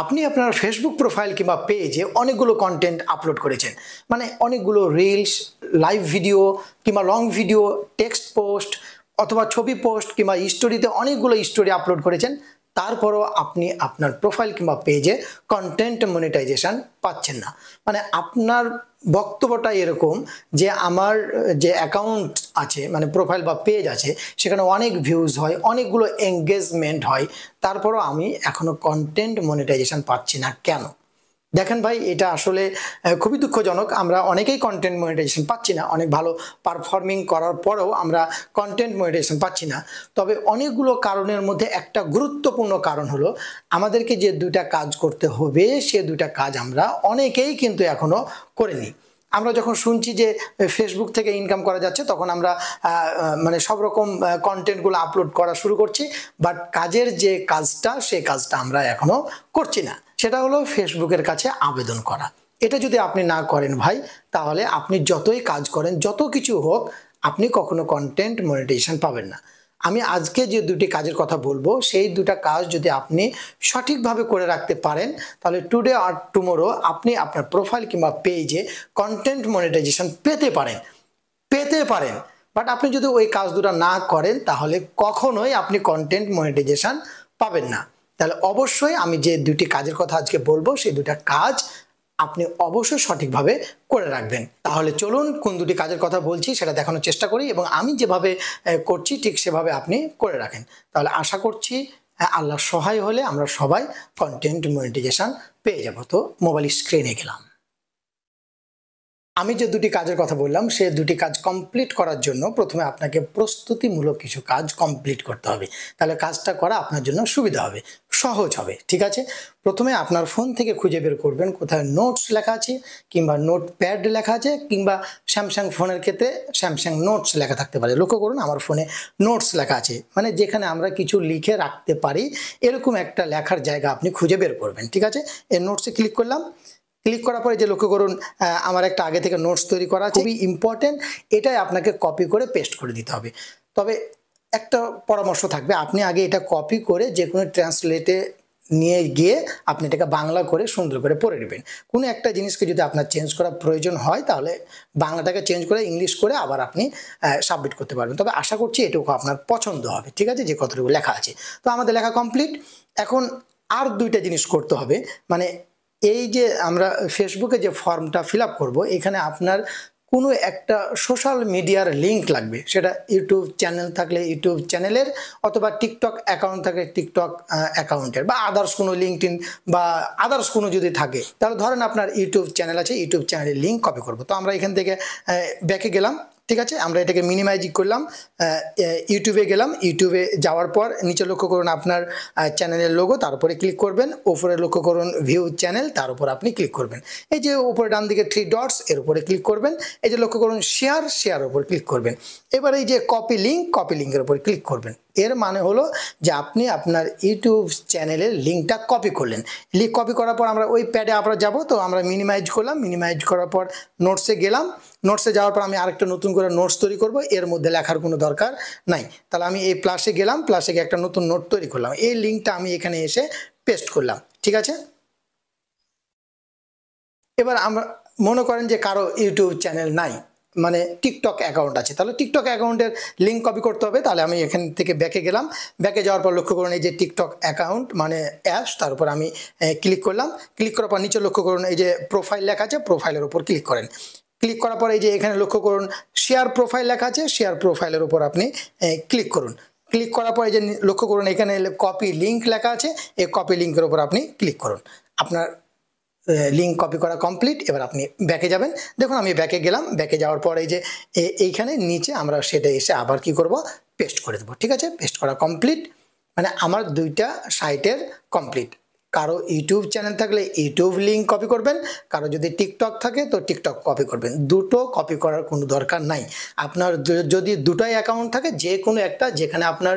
আপনি আপনার Facebook profile কিংবা পেজে অনেকগুলো কন্টেন্ট আপলোড করেছেন, মানে অনেকগুলো রিলস, লাইভ ভিডিও কিংবা লং ভিডিও, টেক্সট পোস্ট অথবা ছবি পোস্ট কিংবা স্টোরিতে অনেকগুলো স্টোরি আপলোড করেছেন। তারপরও আপনি আপনার প্রোফাইল কিংবা পেজে কন্টেন্ট মনিটাইজেশন পাচ্ছেন না। মানে আপনার বক্তব্যটা এরকম যে আমার যে অ্যাকাউন্ট আছে, মানে প্রোফাইল বা পেজ আছে, সেখানে অনেক ভিউজ হয়, অনেকগুলো এঙ্গেজমেন্ট হয়, তারপরও আমি এখনো কন্টেন্ট মনিটাইজেশন পাচ্ছি না কেন? দেখেন ভাই, এটা আসলে খুবই দুঃখজনক। আমরা অনেকেই কন্টেন্ট মনিটাইজেশন পাচ্ছি না, অনেক ভালো পারফর্মিং করার পরেও আমরা কন্টেন্ট মনিটাইজেশন পাচ্ছি না। তবে অনেকগুলো কারণের মধ্যে একটা গুরুত্বপূর্ণ কারণ হলো আমাদেরকে যে দুইটা কাজ করতে হবে, সে দুইটা কাজ আমরা অনেকেই কিন্তু এখনো করিনি। আমরা যখন শুনছি যে ফেসবুক থেকে ইনকাম করা যাচ্ছে, তখন আমরা মানে সব রকম কন্টেন্টগুলো আপলোড করা শুরু করছি, বাট কাজের যে কাজটা, সেই কাজটা আমরা এখনো করছি না। সেটা হলো ফেসবুকের কাছে আবেদন করা। এটা যদি আপনি না করেন ভাই, তাহলে আপনি যতই কাজ করেন, যত কিছু হোক, আপনি কখনো কন্টেন্ট মনিটাইজেশন পাবেন না। আমি আজকে যে দুটি কাজের কথা বলবো, সেই দুটা কাজ যদি আপনি সঠিকভাবে করে রাখতে পারেন, তাহলে টুডে আর টুমোরো আপনি আপনার প্রোফাইল কিংবা পেজে কন্টেন্ট মনিটাইজেশন পেতে পারেন। বাট আপনি যদি ওই কাজ দুটো না করেন, তাহলে কখনোই আপনি কন্টেন্ট মনিটাইজেশন পাবেন না। তাহলে অবশ্যই আমি যে দুটি কাজের কথা আজকে বলবো, সেই দুটা কাজ আপনি অবশ্যই সঠিকভাবে করে রাখবেন। তাহলে চলুন কোন দুটি কাজের কথা বলছি সেটা দেখানোর চেষ্টা করি, এবং আমি যেভাবে করছি ঠিক সেভাবে আপনি করে রাখেন। তাহলে আশা করছি আল্লাহর সহায় হলে আমরা সবাই কন্টেন্ট মনিটাইজেশন পেয়ে যাব। তো মোবাইল স্ক্রিনে গেলাম। আমি যে দুটি কাজের কথা বললাম, সে দুটি কাজ কমপ্লিট করার জন্য প্রথমে আপনাকে প্রস্তুতিমূলক কিছু কাজ কমপ্লিট করতে হবে। তাহলে কাজটা করা আপনার জন্য সুবিধা হবে, সহজ হবে। ঠিক আছে, প্রথমে আপনার ফোন থেকে খুঁজে বের করবেন কোথায় নোটস লেখা আছে, কিংবা নোটপ্যাড লেখা আছে, কিংবা স্যামসাং ফোনের ক্ষেত্রে স্যামসাং নোটস লেখা থাকতে পারে। লক্ষ্য করুন, আমার ফোনে নোটস লেখা আছে, মানে যেখানে আমরা কিছু লিখে রাখতে পারি, এরকম একটা লেখার জায়গা আপনি খুঁজে বের করবেন। ঠিক আছে, এই নোটসে ক্লিক করলাম। ক্লিক করার পরে যে লক্ষ্য করুন, আমার একটা আগে থেকে নোটস তৈরি করা আছে, খুবই ইম্পর্টেন্ট। এটাই আপনাকে কপি করে পেস্ট করে দিতে হবে। তবে একটা পরামর্শ থাকবে, আপনি আগে এটা কপি করে যে কোনো ট্রান্সলেটে নিয়ে গিয়ে আপনি এটাকে বাংলা করে সুন্দর করে পড়ে নেবেন। কোনো একটা জিনিসকে যদি আপনার চেঞ্জ করার প্রয়োজন হয়, তাহলে বাংলাটাকে চেঞ্জ করে ইংলিশ করে আবার আপনি সাবমিট করতে পারবেন। তবে আশা করছি এটুকু আপনার পছন্দ হবে। ঠিক আছে, যে কতটুকু লেখা আছে। তো আমাদের লেখা কমপ্লিট। এখন আর দুইটা জিনিস করতে হবে। মানে এই যে আমরা ফেসবুকে যে ফর্মটা ফিল আপ করবো, এখানে আপনার কোনো একটা সোশ্যাল মিডিয়ার লিঙ্ক লাগবে। সেটা ইউটিউব চ্যানেল থাকলে ইউটিউব চ্যানেলের, অথবা টিকটক অ্যাকাউন্ট থাকলে টিকটক অ্যাকাউন্টের, বা আদার্স কোনো লিঙ্কডিন বা আদার্স কোনো যদি থাকে, তাহলে ধরেন আপনার ইউটিউব চ্যানেল আছে, ইউটিউব চ্যানেলের লিঙ্ক কপি করবো। তো আমরা এখান থেকে ব্যাকে গেলাম। ঠিক আছে, আমরা এটাকে মিনিমাইজ করলাম, ইউটিউবে গেলাম। ইউটিউবে যাওয়ার পর নিচে লক্ষ্য করুন আপনার চ্যানেলের লোগো, তার উপরে ক্লিক করবেন। ওপরে লক্ষ্য করুন ভিউ চ্যানেল, তার উপর আপনি ক্লিক করবেন। এই যে উপরে ডান দিকে 3 ডটস, এর উপরে ক্লিক করবেন। এই যে লক্ষ্য করুন শেয়ার উপর ক্লিক করবেন। এবার এই যে কপি লিঙ্কের উপর ক্লিক করবেন। এর মানে হলো যে আপনি আপনার ইউটিউব চ্যানেলের লিঙ্কটা কপি করলেন। লিঙ্ক কপি করার পর আমরা ওই প্যাডে আমরা যাব। তো আমরা মিনিমাইজ করলাম, মিনিমাইজ করার পর নোটসে গেলাম। নোটসে যাওয়ার পর আমি আরেকটা নতুন করে নোটস তৈরি করব, এর মধ্যে লেখার কোনো দরকার নাই। তাহলে আমি এই প্লাসে গেলাম, প্লাসে গিয়ে একটা নতুন নোট তৈরি করলাম। এই লিঙ্কটা আমি এখানে এসে পেস্ট করলাম। ঠিক আছে, এবার আমরা মনে করেন যে কারো ইউটিউব চ্যানেল নাই, মানে টিকটক অ্যাকাউন্ট আছে, তাহলে টিকটক অ্যাকাউন্টের লিঙ্ক কপি করতে হবে। তাহলে আমি এখান থেকে ব্যাকে গেলাম। ব্যাকে যাওয়ার পর লক্ষ্য করুন এই যে টিকটক অ্যাকাউন্ট মানে অ্যাপস, তার উপর আমি ক্লিক করলাম। ক্লিক করার পর নিচে লক্ষ্য করুন এই যে প্রোফাইল লেখা আছে, প্রোফাইলের উপর ক্লিক করেন। ক্লিক করার পর এই যে এখানে লক্ষ্য করুন শেয়ার প্রোফাইল লেখা আছে, শেয়ার প্রোফাইলের উপর আপনি ক্লিক করুন। ক্লিক করার পর এই যে লক্ষ্য করুন এখানে কপি লিঙ্ক লেখা আছে, এই কপি লিঙ্কের উপর আপনি ক্লিক করুন। আপনার লিঙ্ক কপি করা কমপ্লিট। এবার আপনি ব্যাকে যাবেন। দেখুন আমি ব্যাকে গেলাম। ব্যাকে যাওয়ার পর এই যে এইখানে নিচে আমরা সেটা এসে আবার কি করব, পেস্ট করে দেবো। ঠিক আছে, পেস্ট করা কমপ্লিট। মানে আমার দুইটা সাইটের কমপ্লিট। কারো ইউটিউব চ্যানেল থাকলে ইউটিউব লিঙ্ক কপি করবেন, কারো যদি টিকটক থাকে তো টিকটক কপি করবেন। দুটো কপি করার কোনো দরকার নাই। আপনার যদি দুটাই অ্যাকাউন্ট থাকে, যে কোনো একটা যেখানে আপনার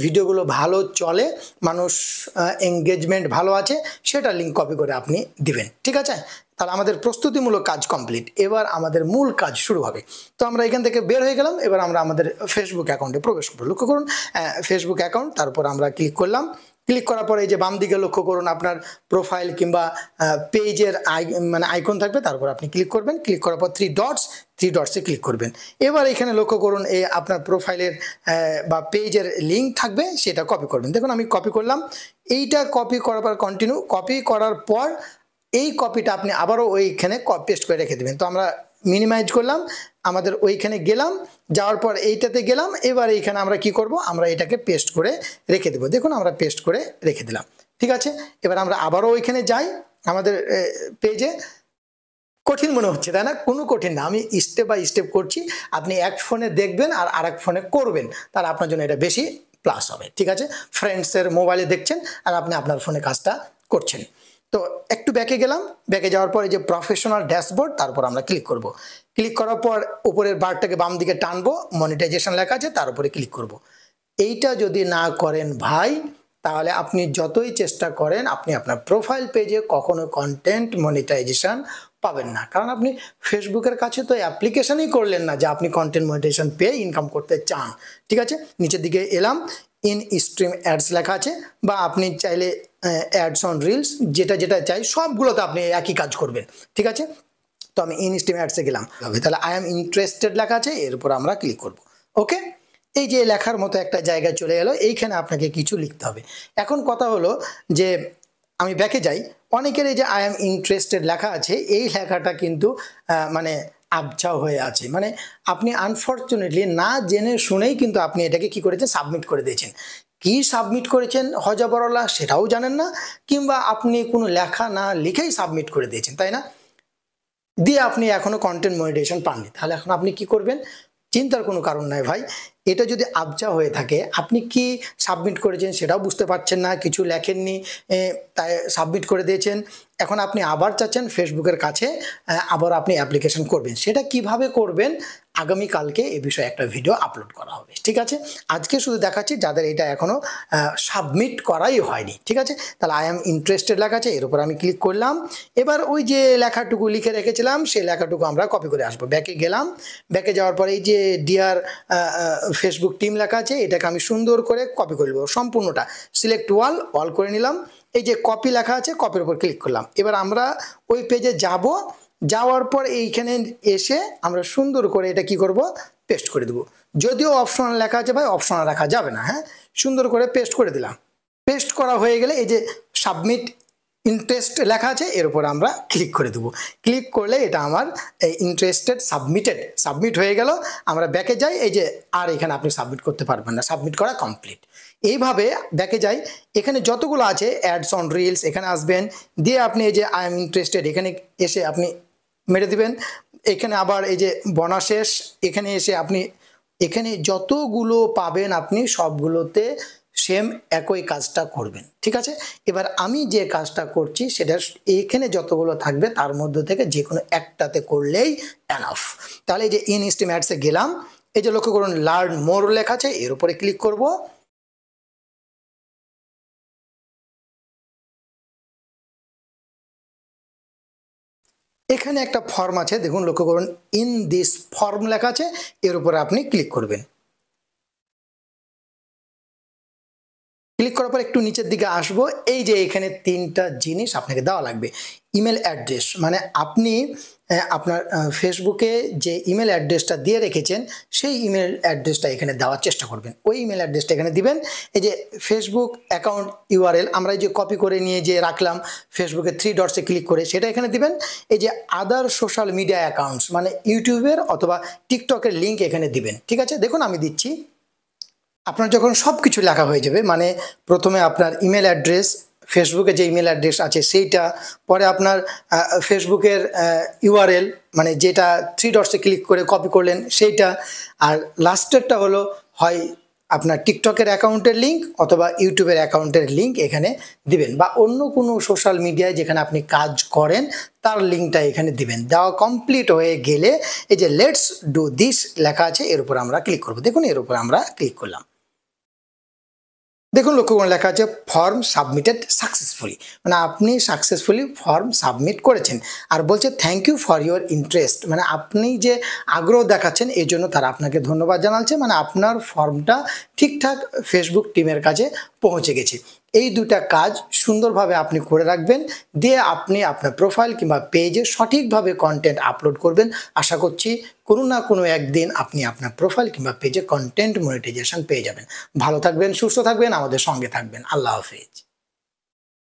ভিডিওগুলো ভালো চলে, মানুষ এঙ্গেজমেন্ট ভালো আছে, সেটা লিঙ্ক কপি করে আপনি দিবেন। ঠিক আছে, তাহলে আমাদের প্রস্তুতিমূলক কাজ কমপ্লিট। এবার আমাদের মূল কাজ শুরু হবে। তো আমরা এখান থেকে বের হয়ে গেলাম। এবার আমরা আমাদের ফেসবুক অ্যাকাউন্টে প্রবেশ করব। লক্ষ্য করুন ফেসবুক অ্যাকাউন্ট, তারপর আমরা ক্লিক করলাম। ক্লিক করার পরে এই যে বাম দিকে লক্ষ্য করুন আপনার প্রোফাইল কিংবা পেজের মানে আইকন থাকবে, তারপর আপনি ক্লিক করবেন। ক্লিক করার পর থ্রি ডটসে ক্লিক করবেন। এবার এখানে লক্ষ্য করুন এই আপনার প্রোফাইলের বা পেজের লিঙ্ক থাকবে, সেটা কপি করবেন। দেখুন আমি কপি করলাম। এইটা কপি করার পর কন্টিনিউ, কপি করার পর এই কপিটা আপনি আবারও ওইখানে পেস্ট করে রেখে দেবেন। তো আমরা মিনিমাইজ করলাম, আমাদের ওইখানে গেলাম, যাওয়ার পর এইটাতে গেলাম। এবার এইখানে আমরা কি করব, আমরা এটাকে পেস্ট করে রেখে দেবো। দেখুন আমরা পেস্ট করে রেখে দিলাম, ঠিক আছে। এবার আমরা আবারও ওইখানে যাই আমাদের পেজে। কঠিন মনে হচ্ছে তাই না? কোনো কঠিন না, আমি স্টেপ বাই স্টেপ করছি। আপনি এক ফোনে দেখবেন আর আরেক ফোনে করবেন, তাহলে আপনার জন্য এটা বেশি প্লাস হবে, ঠিক আছে। ফ্রেন্ডসের মোবাইলে দেখছেন আর আপনি আপনার ফোনে কাজটা করছেন। তো একটু ব্যাকে গেলাম, ব্যাকে যাওয়ার পর এই যে প্রফেশনাল ড্যাশবোর্ড, তারপর আমরা ক্লিক করব। ক্লিক করার পর উপরের বারটাকে বাম দিকে টানবো, মনিটাইজেশন লেখা আছে, তার উপরে ক্লিক করব। এইটা যদি না করেন ভাই, তাহলে আপনি যতই চেষ্টা করেন আপনি আপনার প্রোফাইল পেজে কখনো কন্টেন্ট মনিটাইজেশন পাবেন না। কারণ আপনি ফেসবুকের কাছে তো অ্যাপ্লিকেশনই করলেন না যে আপনি কন্টেন্ট মনিটাইজেশন পেয়ে ইনকাম করতে চান, ঠিক আছে। নিচের দিকে এলাম, ইন স্ট্রিম অ্যাডস লেখা আছে, বা আপনি চাইলে অ্যাডস অন রিলস, যেটা যেটা চাই সবগুলোতে আপনি একই কাজ করবেন, ঠিক আছে। তো আমি ইন স্ট্রিম অ্যাডসে গেলাম, তাহলে আই এম ইন্টারেস্টেড লেখা আছে, এর উপর আমরা ক্লিক করব। ওকে, এই যে লেখার মতো একটা জায়গায় চলে এলো, এইখানে আপনাকে কিছু লিখতে হবে। এখন কথা হলো যে আমি ব্যাকে যাই, অনেকের এই যে আই এম ইন্টারেস্টেড লেখা আছে, এই লেখাটা কিন্তু মানে আবছা হয়ে আছে, মানে আপনি আনফর্চুনেটলি না জেনে শুনেই কিন্তু আপনি এটাকে কি করেছেন, সাবমিট করে দিয়েছেন। কি সাবমিট করেছেন হজবরলা সেটাও জানেন না, কিংবা আপনি কোনো লেখা না লিখেই সাবমিট করে দিয়েছেন, তাই না? দিয়ে আপনি এখনো কন্টেন্ট মনিটাইজেশন পাননি, তাহলে এখন আপনি কি করবেন? চিন্তার কোনো কারণ নাই ভাই। এটা যদি আবজা হয়ে থাকে, আপনি কি সাবমিট করেছেন সেটাও বুঝতে পারছেন না, কিছু লেখেননি, তাই সাবমিট করে দিয়েছেন। এখন আপনি আবার চাচ্ছেন ফেসবুকের কাছে আবার আপনি অ্যাপ্লিকেশন করবেন, সেটা কিভাবে করবেন আগামীকালকে এ বিষয়ে একটা ভিডিও আপলোড করা হবে, ঠিক আছে। আজকে শুধু দেখাচ্ছি যাদের এটা এখনো সাবমিট করাই হয়নি, ঠিক আছে। তাহলে আই এম ইন্টারেস্টেড লেখা আছে, এর উপর আমি ক্লিক করলাম। এবার ওই যে লেখাটুকু লিখে রেখেছিলাম সেই লেখাটুকু আমরা কপি করে আসবো। ব্যাকে গেলাম, ব্যাকে যাওয়ার পরে এই যে ডিয়ার ফেসবুক টিম লেখা আছে, এটাকে আমি সুন্দর করে কপি করে নেব সম্পূর্ণটা। সিলেক্ট অল করে নিলাম, এই যে কপি লেখা আছে, কপির উপর ক্লিক করলাম। এবার আমরা ওই পেজে যাব, যাওয়ার পর এইখানে এসে আমরা সুন্দর করে এটা কি করব, পেস্ট করে দেবো। যদিও অপশনাল লেখা আছে ভাই, অপশনাল রাখা যাবে না, হ্যাঁ। সুন্দর করে পেস্ট করে দিলাম। পেস্ট করা হয়ে গেলে এই যে সাবমিট ইন্টারেস্ট লেখা আছে, এর উপর আমরা ক্লিক করে দেবো। ক্লিক করলে এটা আমার ইন্টারেস্টেড সাবমিট হয়ে গেল। আমরা ব্যাকে যাই, এই যে আর এখানে আপনি সাবমিট করতে পারবেন না, সাবমিট করা কমপ্লিট। এইভাবে ব্যাকে যাই, এখানে যতগুলো আছে অ্যাডস অন রিলস এখানে আসবেন, দিয়ে আপনি এই যে আই এম ইন্টারেস্টেড এখানে এসে আপনি মেরে দিবেন। এখানে আবার এই যে বোনাসেস, এখানে এসে আপনি এখানে যতগুলো পাবেন আপনি সবগুলোতে সেম একই কাজটা করবেন, ঠিক আছে। এবার আমি যে কাজটা করছি সেটা এখানে যতগুলো থাকবে তার মধ্যে থেকে যে কোনো একটাতে করলেই এনাফ। তাহলে এই যে ইন স্ট্রিম অ্যাডসে গেলাম, এই যে লক্ষ্য করুন লার্ন মোর লেখা আছে, এর উপরে ক্লিক করব। এখানে একটা ফর্ম আছে, দেখুন লক্ষ্য করুন ইন দিস ফর্ম লেখা আছে, এর উপরে আপনি ক্লিক করবেন। ক্লিক করার পর একটু নিচের দিকে আসবো, এই যে এখানে তিনটা জিনিস আপনাকে দেওয়া লাগবে। ইমেল অ্যাড্রেস, মানে আপনি আপনার ফেসবুকে যে ইমেল অ্যাড্রেসটা দিয়ে রেখেছেন সেই ইমেল অ্যাড্রেসটা এখানে দেওয়ার চেষ্টা করবেন। ওই ইমেল অ্যাড্রেসটা এখানে দিবেন। এই যে ফেসবুক অ্যাকাউন্ট ইউআরএল আমরা এই যে কপি করে নিয়ে যে রাখলাম ফেসবুকে থ্রি ডটসে ক্লিক করে, সেটা এখানে দিবেন। এই যে আদার সোশ্যাল মিডিয়া অ্যাকাউন্টস মানে ইউটিউবের অথবা টিকটকের লিঙ্ক এখানে দিবেন, ঠিক আছে। দেখুন আমি দিচ্ছি। আপনার যখন সব কিছু লেখা হয়ে যাবে, মানে প্রথমে আপনার ইমেল অ্যাড্রেস, ফেসবুকে যে ইমেল অ্যাড্রেস আছে সেইটা, পরে আপনার ফেসবুকের ইউআরএল মানে যেটা থ্রি ডটসে ক্লিক করে কপি করলেন সেইটা, আর লাস্টেরটা হলো হয় আপনার টিকটকের অ্যাকাউন্টের লিঙ্ক অথবা ইউটিউবের অ্যাকাউন্টের লিঙ্ক এখানে দিবেন, বা অন্য কোনো সোশ্যাল মিডিয়ায় যেখানে আপনি কাজ করেন তার লিঙ্কটা এখানে দিবেন। দেওয়া কমপ্লিট হয়ে গেলে এই যে লেটস ডু দিস লেখা আছে, এর উপর আমরা ক্লিক করব। দেখুন এর উপর আমরা ক্লিক করলাম। দেখুন লক্ষ্য করে লেখা আছে ফর্ম সাবমিটেড সাকসেসফুলি, মানে আপনি সাকসেসফুলি ফর্ম সাবমিট করেছেন। আর বলছে thank you for your interest, মানে আপনি যে আগ্রহ দেখাচ্ছেন এই জন্য তারা আপনাকে ধন্যবাদ জানাচ্ছে, মানে আপনার ফর্মটা ঠিকঠাক ফেসবুক টিমের কাছে পৌঁছে গেছে। এই দুটা কাজ সুন্দরভাবে আপনি করে রাখবেন, দিয়ে আপনি আপনার প্রোফাইল কিংবা পেজে সঠিকভাবে কন্টেন্ট আপলোড করবেন। আশা করছি কোনো না কোনো একদিন আপনি আপনার প্রোফাইল কিংবা পেজে কন্টেন্ট মনিটাইজেশন পেয়ে যাবেন। ভালো থাকবেন, সুস্থ থাকবেন, আমাদের সঙ্গে থাকবেন। আল্লাহ হাফেজ।